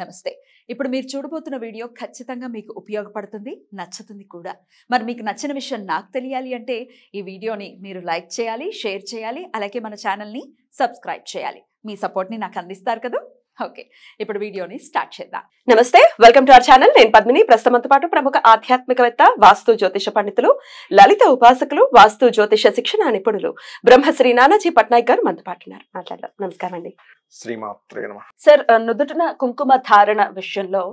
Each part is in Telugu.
నమస్తే. ఇప్పుడు మీరు చూడబోతున్న వీడియో ఖచ్చితంగా మీకు ఉపయోగపడుతుంది, నచ్చుతుంది కూడా. మరి మీకు నచ్చిన విషయం నాకు తెలియాలి అంటే ఈ వీడియోని మీరు లైక్ చేయాలి, షేర్ చేయాలి, అలాగే మన ఛానల్‌ని సబ్స్క్రైబ్ చేయాలి. మీ సపోర్ట్‌ని నాకు అందిస్తారు కదా? ఓకే. ఇప్పుడు వీడియోని స్టార్ట్ చేద్దాం. నమస్తే, వెల్కమ్ టు అవర్ ఛానల్. నేను పద్మిని. ప్రస్తుతంతో పాటు ప్రముఖ ఆధ్యాత్మికవేత్త, వాస్తు జ్యోతిష పండితులు, లలిత ఉపాసకులు, వాస్తు జ్యోతిష శిక్షణ నిపుణులు బ్రహ్మశ్రీ నానాజీ పట్నాయక్ గారు మనతో పాటు ఉన్నారు. మాట్లాడదాం. నమస్కారం అండి. శ్రీమాత్రే నమః. సార్, నుదుటిన కుంకుమ ధారణ విషయంలో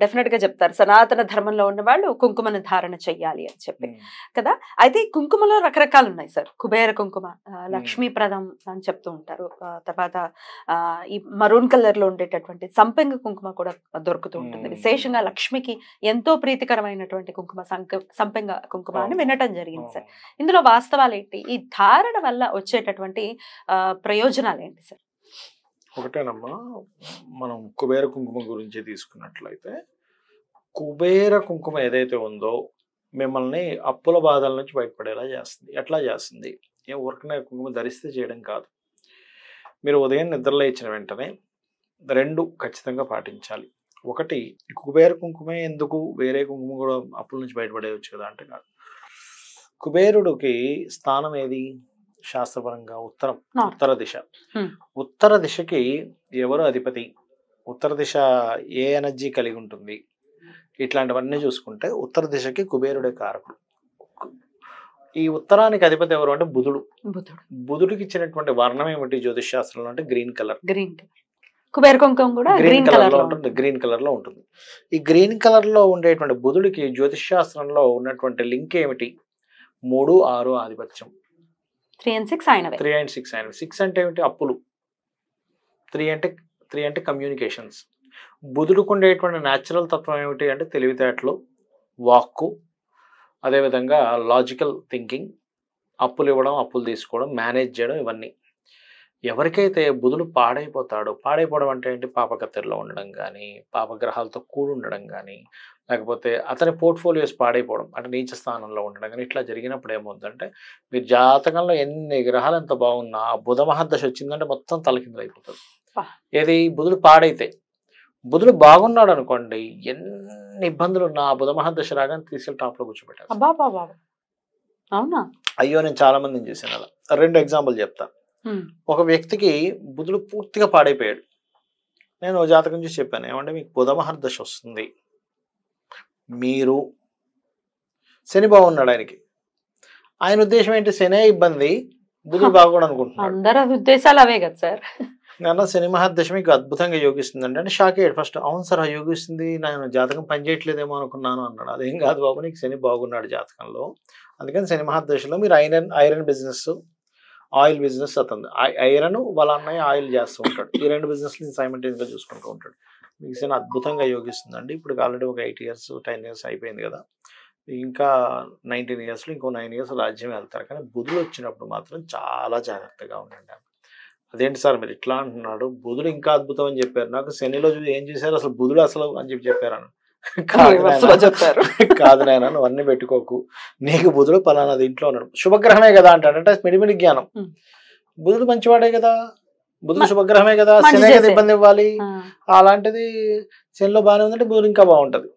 డెఫినెట్ గా చెప్తారు, సనాతన ధర్మంలో ఉన్న వాళ్ళు కుంకుమను ధారణ చెయ్యాలి అని చెప్పి కదా. అయితే కుంకుమలో రకరకాలు ఉన్నాయి సార్. కుబేర కుంకుమ, లక్ష్మీప్రదం అని చెప్తూ ఉంటారు. తర్వాత ఈ మరూన్ కలర్ లో ఉండేటటువంటి సంపెంగ కుంకుమ కూడా దొరుకుతూ ఉంటుంది. విశేషంగా లక్ష్మికి ఎంతో ప్రీతికరమైనటువంటి కుంకుమ సంపెంగ కుంకుమ అని వినటం జరిగింది సార్. ఇందులో వాస్తవాలు ఏంటి? ఈ ధారణ వల్ల వచ్చేటటువంటి ప్రయోజనాలు ఏంటి సార్? ఒకటేనమ్మా, మనం కుబేర కుంకుమ గురించి తీసుకున్నట్లయితే, కుబేర కుంకుమ ఏదైతే ఉందో మిమ్మల్ని అప్పుల బాధల నుంచి బయటపడేలా చేస్తుంది. ఎట్లా చేస్తుంది? ఏం ఊరికనే కుంకుమ ధరిస్తే చేయడం కాదు. మీరు ఉదయం నిద్రలేచిన వెంటనే రెండు ఖచ్చితంగా పాటించాలి. ఒకటి, కుబేర కుంకుమే ఎందుకు, వేరే కుంకుమ కూడా అప్పుల నుంచి బయటపడేయచ్చు కదా అంటే కాదు. కుబేరుడికి స్థానం ఏది? శాస్త్రపరంగా ఉత్తర దిశ. ఉత్తర దిశకి ఎవరు అధిపతి? ఉత్తర దిశ ఏ ఎనర్జీ కలిగి ఉంటుంది? ఇట్లాంటివన్నీ చూసుకుంటే ఉత్తర దిశకి కుబేరుడే కారకుడు. ఈ ఉత్తరానికి అధిపతి ఎవరు అంటే బుధుడు. బుధుడికి ఇచ్చినటువంటి వర్ణం ఏమిటి జ్యోతిష్ శాస్త్రంలో అంటే గ్రీన్ కలర్. కుబేర కుంకుమ కూడా గ్రీన్ కలర్ లో ఉంటుంది. గ్రీన్ కలర్ లో ఉంటుంది. ఈ గ్రీన్ కలర్ లో ఉండేటువంటి బుధుడికి జ్యోతిష్ శాస్త్రంలో ఉన్నటువంటి లింక్ ఏమిటి? 3, 6 ఆధిపత్యం. 3 and 6 అయినవే. 3 and 6 అయినవి. 6 అంటే ఏమిటి? అప్పులు. 3 అంటే కమ్యూనికేషన్స్. బుధుడికి ఉండేటువంటి న్యాచురల్ తత్వం ఏమిటి అంటే తెలివితేటలు, వాక్కు, అదేవిధంగా లాజికల్ థింకింగ్, అప్పులు ఇవ్వడం, అప్పులు తీసుకోవడం, మేనేజ్ చేయడం, ఇవన్నీ. ఎవరికైతే బుధుడు పాడైపోవడం అంటే ఏంటి? పాపకత్తెరలో ఉండడం కానీ, పాపగ్రహాలతో కూడి ఉండడం కానీ, లేకపోతే అతని పోర్ట్ఫోలియోస్ పాడైపోవడం అంటే నీచ స్థానంలో ఉండడం కానీ, ఇట్లా జరిగినప్పుడు ఏమవుతుందంటే, మీరు జాతకంలో ఎన్ని గ్రహాలు ఎంత బాగున్నా బుధ మహర్దశ వచ్చిందంటే మొత్తం తలకిందులు అయిపోతుంది. ఏది? బుధుడు పాడైతే. బుధుడు బాగున్నాడు అనుకోండి, ఎన్ని ఇబ్బందులు ఉన్నా బుధ మహర్దశ రాగానే తీసుకెళ్ళి టాప్లో కూర్చోబెట్టారు. అవునా? అయ్యో, నేను చాలా మందిని చూసాను అలా. 2 ఎగ్జాంపుల్ చెప్తా. ఒక వ్యక్తికి బుధుడు పూర్తిగా పాడైపోయాడు. నేను జాతకం చూసి చెప్పాను, ఏమంటే మీకు బుధ మహర్దశ వస్తుంది, మీరు శని బాగున్నాడు ఆయనకి. ఆయన ఉద్దేశం ఏంటి? శనే ఇబ్బంది, బుధుడు బాగోడు అనుకుంటున్నాడు. అందరి ఉద్దేశాలు అవే కదా సార్. నేను శని మహర్దశ మీకు అద్భుతంగా యోగిస్తుంది అంటే షాక్ అయ్యాడు ఫస్ట్. అవును సార్, యోగిస్తుంది, నేను జాతకం పనిచేయట్లేదేమో అనుకున్నాను అన్నాడు. అదేం కాదు బాబు, నీకు శని బాగున్నాడు జాతకంలో. అందుకని శని మహర్దశలో మీరు ఐరన్ బిజినెస్, ఆయిల్ బిజినెస్, అతను ఐరన్ వాళ్ళ అన్నయ్య ఆయిల్ చేస్తూ ఉంటాడు. ఈ 2 బిజినెస్ని సైమల్టేనియస్గా చూసుకుంటూ ఉంటాడు. మీకు శని అద్భుతంగా యోగిస్తుందండి. ఇప్పుడు ఆల్రెడీ ఒక 8 years 10 years అయిపోయింది కదా, ఇంకా 19 yearsలో ఇంకో 9 years రాజ్యం వెళ్తారు. కానీ బుధుడు వచ్చినప్పుడు మాత్రం చాలా జాగ్రత్తగా ఉండండి. అదేంటి సార్ మీరు ఇట్లా అంటున్నాడు? బుధుడు ఇంకా అద్భుతం అని చెప్పారు. నాకు శనిలో ఏం చేశారు అసలు బుధుడు అసలు అని చెప్పారు. కాదు నాయన, నువ్వు అన్ని పెట్టుకోకు, నీకు బుధుడు పలానా ఇంట్లో ఉన్నాడు, శుభగ్రహమే కదా అంటాడంటే మిడిమిడి జ్ఞానం. బుధుడు మంచివాడే కదా, బుధుడు శుభగ్రహమే కదా, శనే కదా ఇబ్బంది ఇవ్వాలి. అలాంటిది శనిలో బాగానే ఉందంటే బుధుడు ఇంకా బాగుంటది.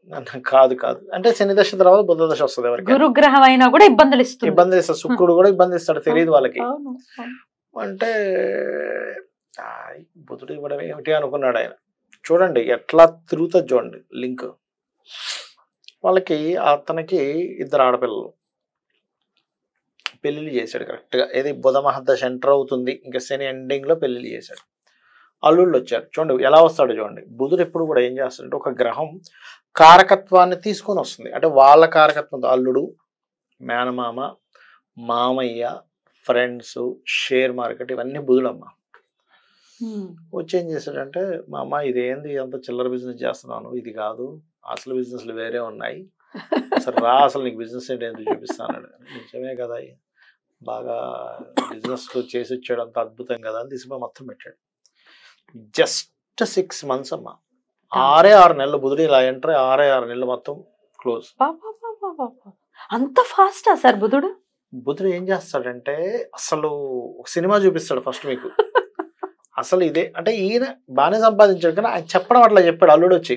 కాదు అంటే శని దశ తర్వాత బుధ దశ వస్తుంది. ఎవరికి గురుగ్రహం అయినా కూడా ఇబ్బందులు ఇస్తాడు, శుక్రుడు కూడా ఇబ్బంది ఇస్తాడు, తెలియదు వాళ్ళకి. అంటే బుధుడు ఇవ్వడం ఏమిటి అనుకున్నాడు ఆయన. చూడండి ఎట్లా తిరుగుతుంది, చూడండి లింక్. వాళ్ళకి అతనికి 2 ఆడపిల్లలు, పెళ్ళిళ్ళు చేశాడు కరెక్ట్గా. ఏది బుధ మహర్దశ ఎంటర్ అవుతుంది, ఇంకా శని ఎండింగ్లో పెళ్ళిళ్ళు చేశాడు. అల్లుళ్ళు వచ్చారు. చూడండి ఎలా వస్తాడు చూడండి. బుధుడు ఎప్పుడు కూడా ఏం చేస్తాడంటే ఒక గ్రహం కారకత్వాన్ని తీసుకొని వస్తుంది. అంటే వాళ్ళ కారకత్వంతో అల్లుడు, మేనమామ, మామయ్య, ఫ్రెండ్స్, షేర్ మార్కెట్, ఇవన్నీ బుధుడమ్మ. వచ్చి ఏం చేశాడంటే, మా అమ్మ ఇదేంది అంత చిల్లర బిజినెస్ చేస్తున్నాను, ఇది కాదు, అసలు బిజినెస్లు వేరే ఉన్నాయి, అసలు రా, అసలు నీకు బిజినెస్ ఏంటి ఎందుకు చూపిస్తాను. నిజమే కదా, బాగా బిజినెస్ చేసి వచ్చాడు, అంత అద్భుతం కదా అని తీసుకుని మొత్తం పెట్టాడు. జస్ట్ 6 months అమ్మ, 6 నెలలు బుధుడు ఇలా ఎంటర్, 6 నెలలు మొత్తం క్లోజ్. అంత ఫాస్టా సార్ బుధుడు? బుధుడు ఏం చేస్తాడంటే అసలు ఒక సినిమా చూపిస్తాడు ఫస్ట్ మీకు. అసలు ఇదే అంటే ఈయన బాగానే సంపాదించాడు, కానీ ఆయన చెప్పడం అట్లా చెప్పాడు అల్లుడు వచ్చి,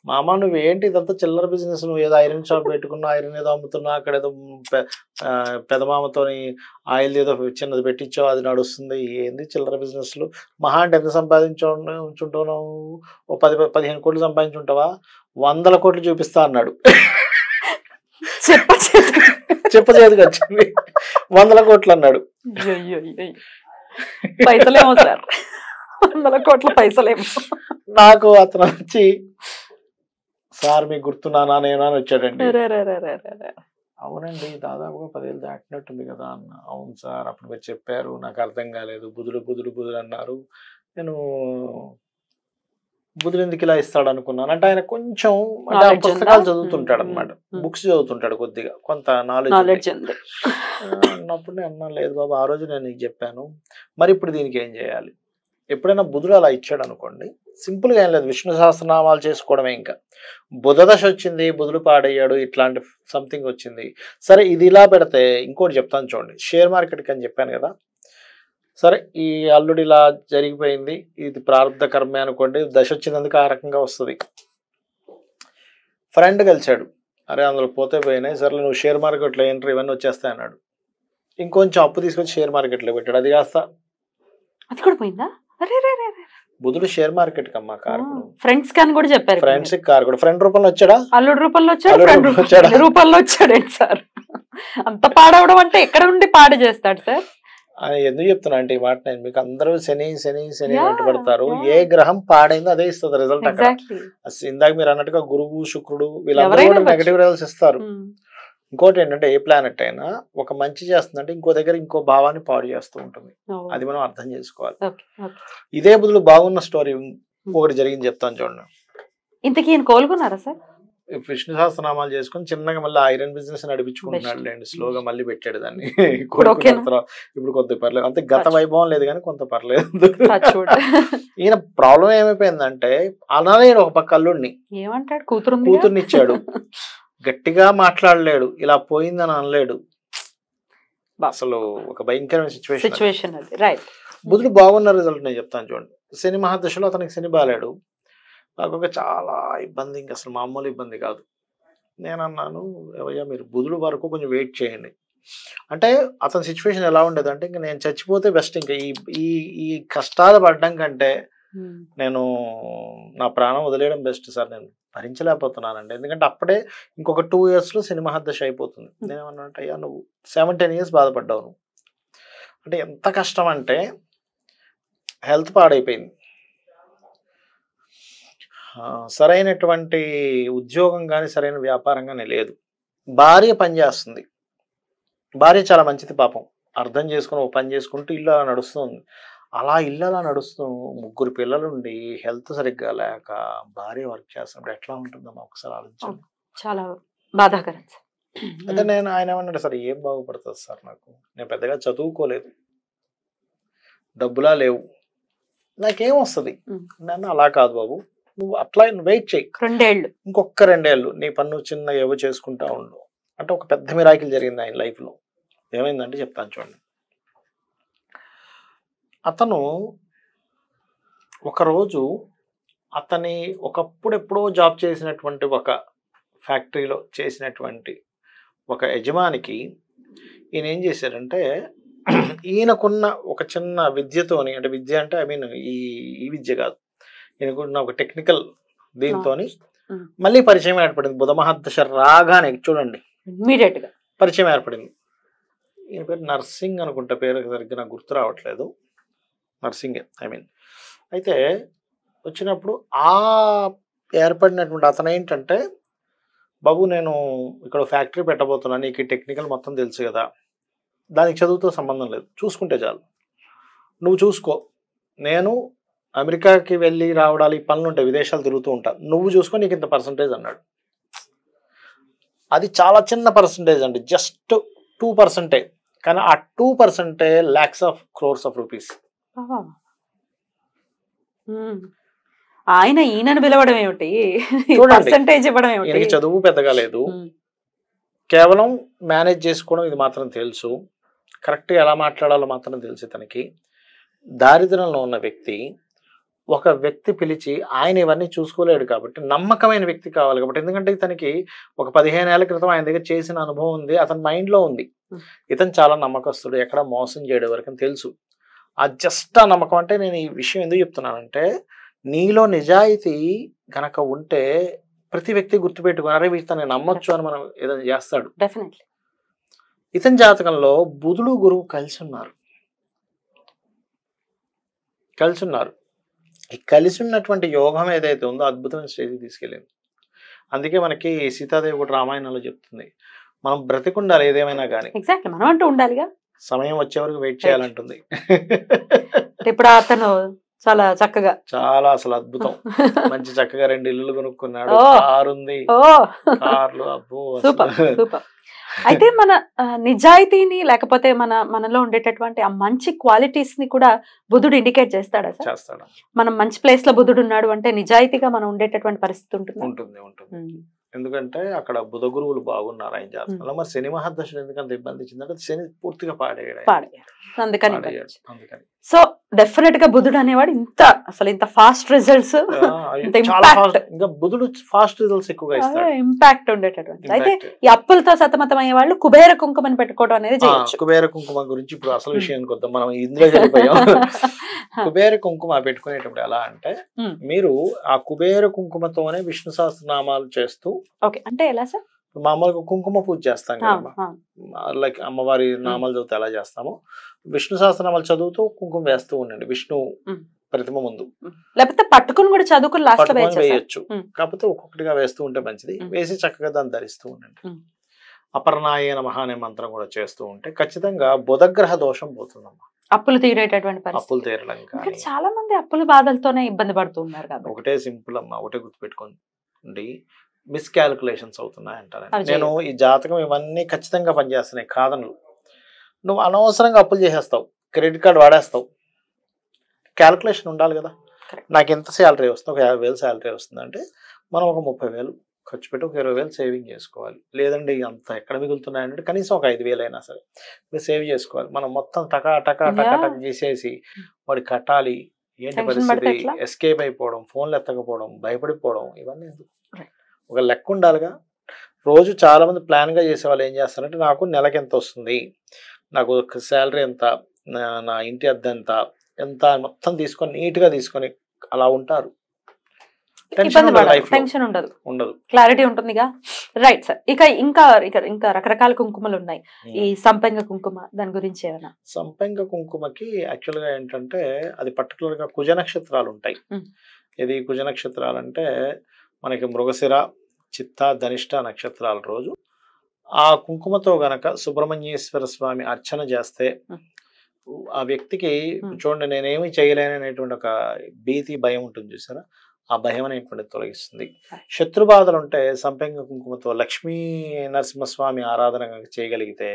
మామ నువ్వేంటి ఇదంతా చిల్లర బిజినెస్, నువ్వు ఏదో ఐరన్ షాప్ పెట్టుకున్నా, ఐరన్ ఏదో అమ్ముతున్నా, అక్కడ ఏదో పెదమామతోని ఆయిల్ ఏదో చిన్నది పెట్టించావు అది నడుస్తుంది, ఏంది చిల్లర బిజినెస్లు, మహా అంటే ఎంత ఉంచుంటున్నావు, ఓ 10-15 కోట్లు సంపాదించుంటావా, 100 కోట్లు చూపిస్తా అన్నాడు. చెప్ప చేతికి వచ్చింది 100 కోట్లు అన్నాడు. పైసలేమో సార్, 100 కోట్ల పైసలేమో. నాకు అతను వచ్చి, సార్ మీకు గుర్తున్నానా నేనా అని వచ్చాడండి. అవునండి దాదాపుగా 10 ఏళ్ళు దాటినట్టుంది కదా అన్న. అవును సార్ అప్పుడు మీరు చెప్పారు, నాకు అర్థం కాలేదు, బుధుడు అన్నారు, నేను బుధుడు ఎందుకు ఇలా ఇస్తాడు అనుకున్నాను. అంటే ఆయన కొంచెం అంటే పుస్తకాలు చదువుతుంటాడు అనమాట, బుక్స్ చదువుతుంటాడు, కొద్దిగా కొంత నాలెడ్జ్ అన్నప్పుడు నేను అన్నా, లేదు బాబు ఆ రోజు నేను నీకు చెప్పాను, మరి ఇప్పుడు దీనికి ఏం చేయాలి. ఎప్పుడైనా బుధుడు అలా ఇచ్చాడు అనుకోండి, సింపుల్గా ఏం లేదు, విష్ణు సహస్రనామాలు చేసుకోవడమే. ఇంకా బుధదశ వచ్చింది, బుధుడు పాడయ్యాడు, ఇట్లాంటి సంథింగ్ వచ్చింది, సరే ఇది ఇలా పెడితే ఇంకోటి చెప్తాను చూడండి, షేర్ మార్కెట్కి అని చెప్పాను కదా, సరే ఈ అల్లుడు ఇలా జరిగిపోయింది, ఇది ప్రారంభ కర్మే అనుకోండి, దశ వచ్చినందుకు ఆ రకంగా వస్తుంది. ఫ్రెండ్ కలిసాడు, అరే అందులో పోతే పోయినాయి, సరే నువ్వు షేర్ మార్కెట్లో ఎంట్రీ ఇవన్నీ వచ్చేస్తాయి అన్నాడు, ఇంకొంచెం అప్పు తీసుకొచ్చి షేర్ మార్కెట్లో పెట్టాడు, అది కాస్త అది కూడా పోయిందా. బుధుడు షేర్ మార్కెట్ కమ్మా కారకుడు. ఫ్రెండ్స్ కానీ కూడా చెప్పారు, ఫ్రెండ్స్ కారకుడు. ఫ్రెండ్ రూపంలో వచ్చాడా, అల్లుడు రూపంలో వచ్చాడు, ఫ్రెండ్ రూపంలో వచ్చాడేంటి సార్. అంత పాడవడం అంటే ఎక్కడ నుండి పాడు చేస్తాడు సార్. ఎందుకు చెప్తున్నా అంటే ఈ మాట, నేను మీకు అందరూ శని వెంటబడతారు, ఏ గ్రహం పాడైందో అదే ఇస్తుంది రిజల్ట్. అక్కడ ఇందాక మీరు అన్నట్టుగా గురువు శుక్రుడు వీళ్ళందరూ కూడా నెగటివ్ రిజల్ట్స్ ఇస్తారు. ఇంకోటి ఏంటంటే ఏ ప్లానెట్ అయినా ఒక మంచి చేస్తుందంటే ఇంకో దగ్గర ఇంకో భావాన్ని పాడు చేస్తూ ఉంటుంది, అది మనం అర్థం చేసుకోవాలి. ఇదే బదులు బాగున్న స్టోరీ ఒకటి జరిగింది చెప్తాను చూడండి. ఇంతకీ కోలుకున్నారా సార్? విష్ణు సహస్రనామాలు చేసుకుని చిన్నగా మళ్ళీ ఐరన్ బిజినెస్ నడిపించుకుంటున్నాడు లేండి, స్లోగా మళ్ళీ పెట్టాడు దాన్ని. ఇప్పుడు కొంత పర్లేదు, అంతే గత వైభవం లేదు కానీ కొంత పర్లేదు. ఈయన ప్రాబ్లం ఏమైపోయిందంటే అనలేడు, ఒక పక్క అల్లుడిని ఏమంటాడు, కూతుర్నిచ్చాడు, గట్టిగా మాట్లాడలేడు, ఇలా పోయిందని అనలేడు. అసలు ఒక భయంకరమైన సిచ్యువేషన్. బుధుడు బాగున్న రిజల్ట్ నేను చెప్తాను చూడండి. శని మహాదశలో అతనికి శని బాలేడు, నాకు చాలా ఇబ్బంది, ఇంకా అసలు మామూలు ఇబ్బంది కాదు. నేను అన్నాను, ఏవయ్యా మీరు బుధుడు వరకు కొంచెం వెయిట్ చేయండి అంటే. అతని సిచ్యువేషన్ ఎలా ఉండేది అంటే, ఇంకా నేను చచ్చిపోతే బెస్ట్, ఇంకా ఈ కష్టాలు పడడం కంటే నేను నా ప్రాణం వదిలేయడం బెస్ట్ సార్, నేను భరించలేకపోతున్నానండి. ఎందుకంటే అప్పుడే ఇంకొక 2 yearsలో శని మహాదశ అయిపోతుంది. నేనేమన్నా అంటే, అయ్యా నువ్వు 17 years బాధపడ్డావు నువ్వు అంటే, ఎంత కష్టం అంటే హెల్త్ పాడైపోయింది, సరైనటువంటి ఉద్యోగం కానీ సరైన వ్యాపారం కానీ లేదు, భార్య పనిచేస్తుంది, భార్య చాలా మంచిది పాపం, అర్థం చేసుకుని ఒక పని చేసుకుంటూ ఇల్లు అలా నడుస్తుంది. అలా ఇల్లు అలా నడుస్తూ 3 పిల్లలుండి హెల్త్ సరిగ్గా లేక భార్య వర్క్ చేస్తున్నప్పుడు ఎట్లా ఉంటుందమ్మా ఒకసారి ఆలోచించండి. చాలా బాధాకరం. అయితే ఆయన ఏమన్నాడు, సార్ ఏం బాగుపడుతుంది సార్, నాకు నేను పెద్దగా చదువుకోలేదు, డబ్బులా లేవు, నాకేం వస్తుంది. నన్ను అలా కాదు బాబు, నువ్వు అట్లా వెయిట్ చేయి, 2 ఏళ్ళు, ఇంకొక 2 ఏళ్ళు నీ పన్ను చిన్న ఏవో చేసుకుంటా ఉండు అంటే. ఒక పెద్ద మిరాకిల్ జరిగింది ఆయన లైఫ్లో. ఏమైందంటే చెప్తాను చూడండి. అతను ఒకరోజు అతని ఒకప్పుడు ఎప్పుడో జాబ్ చేసినటువంటి ఒక ఫ్యాక్టరీలో చేసినటువంటి ఒక యజమానికి ఈయన ఏం చేశారంటే, ఈయనకున్న ఒక చిన్న విద్యతోని, అంటే విద్య అంటే ఐ మీన్ ఈ విద్య కాదు, ఈయనకున్న ఒక టెక్నికల్ దీంతో మళ్ళీ పరిచయం ఏర్పడింది. బుధ మహాదశ రాగానే చూడండి ఇమ్మీడియట్ గా పరిచయం ఏర్పడింది. ఈయన పేరు నర్సింగ్ అనుకుంటా, పేరు సరిగ్గా నాకు గుర్తు రావట్లేదు, నర్సింగే ఐ మీన్. అయితే వచ్చినప్పుడు ఆ ఏర్పడినటువంటి అతను ఏంటంటే, బాబు నేను ఇక్కడ ఫ్యాక్టరీ పెట్టబోతున్నాను, నీకు టెక్నికల్ మొత్తం తెలుసు కదా, దానికి చదువుతో సంబంధం లేదు, చూసుకుంటే చాలు, నువ్వు చూసుకో, నేను అమెరికాకి వెళ్ళి రావడాలు ఈ పనులు ఉంటాయి, విదేశాలు తిరుగుతూ ఉంటా, నువ్వు చూసుకో, నీకు ఇంత పర్సంటేజ్ అన్నాడు. అది చాలా చిన్న పర్సంటేజ్ అండి, జస్ట్ 2%, కానీ ఆ 2% lakhs of crores of rupees. ఆయన ఈయనను పిలవడం ఏమిటి, పర్సంటేజ్ ఇవ్వడం ఏమిటి, చదువు పెద్దగా లేదు, కేవలం మేనేజ్ చేసుకోవడం ఇది మాత్రం తెలుసు, కరెక్ట్గా ఎలా మాట్లాడాలో మాత్రం తెలుసు తనకి. దారిద్ర్యంలో ఉన్న వ్యక్తి ఒక వ్యక్తి పిలిచి ఆయన ఇవన్నీ చూసుకోలేడు కాబట్టి నమ్మకమైన వ్యక్తి కావాలి కాబట్టి, ఎందుకంటే ఇతనికి ఒక 15 ఏళ్ల క్రితం ఆయన దగ్గర చేసిన అనుభవం ఉంది, అతని మైండ్లో ఉంది, ఇతను చాలా నమ్మకస్తుడు, ఎక్కడ మోసం చేయడం వరకు అని తెలుసు. ఆ జస్ట్ ఆ నమ్మకం. అంటే నేను ఈ విషయం ఎందుకు చెప్తున్నానంటే, నీలో నిజాయితీ గనక ఉంటే ప్రతి వ్యక్తి గుర్తుపెట్టుకుని అరే ఇతను నమ్మొచ్చు అని మనం ఏదైనా చేస్తాడు. డెఫినెట్లీ. ఇతని జాతకంలో బుధుడు గురువు కలిసి ఉన్నారు. ఈ కలిసి ఉన్నటువంటి యోగం ఏదైతే ఉందో అద్భుతమైన స్టేజ్కి తీసుకెళ్ళింది. అందుకే మనకి సీతాదేవి కూడా రామాయణంలో చెప్తుంది, మనం బ్రతికుండాలి ఏదేమైనా కానీ, ఎగ్జాక్ట్లీ మనం అంటూ ఉండాలిగా, సమయం వచ్చే వరకు వెయిట్ చేయాలంటుంది. ఇప్పుడు అతను చాలా చక్కగా, చాలా అసలు అద్భుతం, మంచి చక్కగా 2 ఇల్లులు కొనుక్కున్నాడు, కారు ఉంది, కార్లు, అబ్బో సూపర్ సూపర్. అయితే మన నిజాయితీని లేకపోతే మనలో ఉండేటటువంటి ఆ మంచి క్వాలిటీస్ ని కూడా బుధుడు ఇండికేట్ చేస్తాడా సార్? చేస్తాడు. మనం మంచి ప్లేస్ లో బుధుడు ఉన్నాడు అంటే నిజాయితీగా మనం ఉండేటటువంటి పరిస్థితి ఉంటుంది. ఎందుకంటే అక్కడ బుధ గురువులు బాగున్నారు ఆయన జాతకంలో. మరి శని మహాదశలు ఎందుకంత ఇబ్బంది ఇచ్చిందంటే శని పూర్తిగా పాడేయడు. అందుకని సో డెఫినెట్ గా బుధుడు అనేవాడు ఇంత ఫాస్ట్ రిజల్ట్స్, ఇంకా బుధుడు ఫాస్ట్ రిజల్ట్స్ ఎక్కువగా ఇస్తాడు, ఇంపాక్ట్ ఉండేటటువంటి. అయితే ఈ అప్పులతో సతమతం అయ్యే వాళ్ళు కుబేర కుంకుమని పెట్టుకోవడం అనేది చేయొచ్చు. కుబేర కుంకుమ గురించి ఇప్పుడు అసలు విషయానికి వద్దాం, మనం ఇందులో వెళ్ళిపోయాం. కుబేర కుంకుమ పెట్టుకునేటప్పుడు ఎలా అంటే, మీరు ఆ కుబేర కుంకుమతోనే విష్ణు సహస్రనామాలు చేస్తూ, అంటే ఎలా సార్? మామూలుగా కుంకుమ పూజ చేస్తాం కదా, లైక్ అమ్మవారి నామాలు చదువుతూ ఎలా చేస్తామో విష్ణు సహస్రనామాలు చదువుతూ కుంకుమ వేస్తూ ఉండండి విష్ణు ప్రతిమ ముందు. లేకపోతే పట్టుకుని కూడా చదువుకుని లాస్ట్ వేయచ్చు, కాకపోతే ఒక్కొక్కటిగా వేస్తూ ఉంటే మంచిది. వేసి చక్కగా దాన్ని ధరిస్తూ ఉండండి. అపర్ణాయ నమః అనే మంత్రం కూడా చేస్తూ ఉంటే ఖచ్చితంగా బుధగ్రహ దోషం పోతుందమ్మా. అప్పులు తీరేటటువంటి అప్పులు తీరడం కానీ, చాలా మంది అప్పుల బాధలతోనే ఇబ్బంది పడుతూ ఉన్నారు కాబట్టి ఒకటే సింపుల్ అమ్మా, ఒకటే గుర్తుపెట్టుకోండి, మిస్కాలిక్యులేషన్స్ అవుతున్నాయి అంటారు. నేను ఈ జాతకం ఇవన్నీ ఖచ్చితంగా పనిచేస్తున్నాయి కాదను. నువ్వు అనవసరంగా అప్పులు చేసేస్తావు, క్రెడిట్ కార్డు వాడేస్తావు. క్యాలిక్యులేషన్ ఉండాలి కదా, నాకు ఎంత శాలరీ వస్తుంది, ఒక 50,000 శాలరీ వస్తుందంటే మనం ఒక 30,000 ఖర్చు పెట్టి ఒక 20,000 సేవింగ్ చేసుకోవాలి. లేదండి అంత ఎక్కడ మిగులుతున్నాయంటే కనీసం ఒక 5,000 అయినా సరే మీరు సేవ్ చేసుకోవాలి. మనం మొత్తం టకా టకా టకా టక్ చేసేసి వాడికి కట్టాలి. ఏంటి పరిస్థితి? ఎస్కేప్ అయిపోవడం, ఫోన్లు ఎత్తకపోవడం, భయపడిపోవడం, ఇవన్నీ ఎందుకు? ఒక లెక్క ఉండాలిగా. రోజు చాలా మంది ప్లాన్ గా చేసే వాళ్ళు ఏం చేస్తారంటే, నాకు నెలకి ఎంత వస్తుంది, నాకు శాలరీ ఎంత, నా ఇంటి అద్దె ఎంత మొత్తం తీసుకొని నీట్ గా తీసుకొని అలా ఉంటారు. టెన్షన్ ఉండదు, క్లారిటీ ఉంటుందిగా. Right sir. ఇంకా రకరకాల కుంకుమలు ఉన్నాయి. ఈ సంపెంగ కుంకుమ దాని గురించి ఏమైనా? సంపెంగ కుంకుమకి యాక్చువల్ గా ఏంటంటే, అది పర్టికులర్ గా కుజ నక్షత్రాలు ఉంటాయి. ఇది కుజ నక్షత్రాలు అంటే మనకి మృగశిర, చిత్త, ధనిష్ట నక్షత్రాల రోజు ఆ కుంకుమతో గనక సుబ్రహ్మణ్యేశ్వర స్వామి అర్చన చేస్తే ఆ వ్యక్తికి చూడండి, నేనేమి చేయలేననేటువంటి ఒక భీతి, భయం ఉంటుంది చూసారా, ఆ భయం అనేటువంటి తొలగిస్తుంది. శత్రుబాధలు ఉంటే సంపెంగ కుంకుమతో లక్ష్మీ నరసింహస్వామి ఆరాధన చేయగలిగితే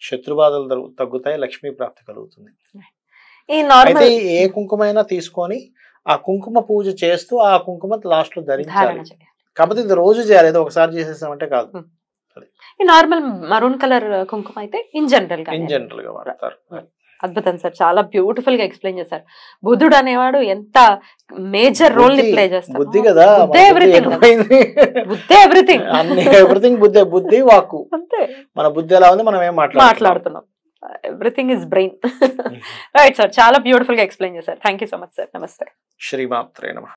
శత్రుబాధలు తగ్గుతాయి, లక్ష్మీ ప్రాప్తి కలుగుతుంది. అయితే ఏ కుంకుమైనా తీసుకొని ఆ కుంకుమ పూజ చేస్తూ ఆ కుంకుమ లాస్ట్ లో ధరించాలి. కాకపోతే ఇది రోజు చేయాలి, ఏదో ఒకసారి చేసేసామంటే కాదు. ఈ నార్మల్ మరూన్ కలర్ కుంకుమ అయితే ఇన్ జనరల్ గా వాడతారు. అద్భుతం సార్, చాలా బ్యూటిఫుల్ గా ఎక్స్ప్లెయిన్ చేశారు. బుధుడు అనేవాడు ఎంత మేజర్ రోల్ ని ప్లే చేస్తాడు. బుద్ధి కదా, ఎవ్రీథింగ్ బుద్ధి వాక్కు. మన బుద్ధి ఎలా ఉంది, మనం ఏం మాట్లాడుతున్నాం. Everything is brain. Right sir, చాలా బ్యూటిఫుల్ గా ఎక్స్ప్లెయిన్ చేశారు. Thank you so much sir. నమస్తే. శ్రీమాత్రే నమః.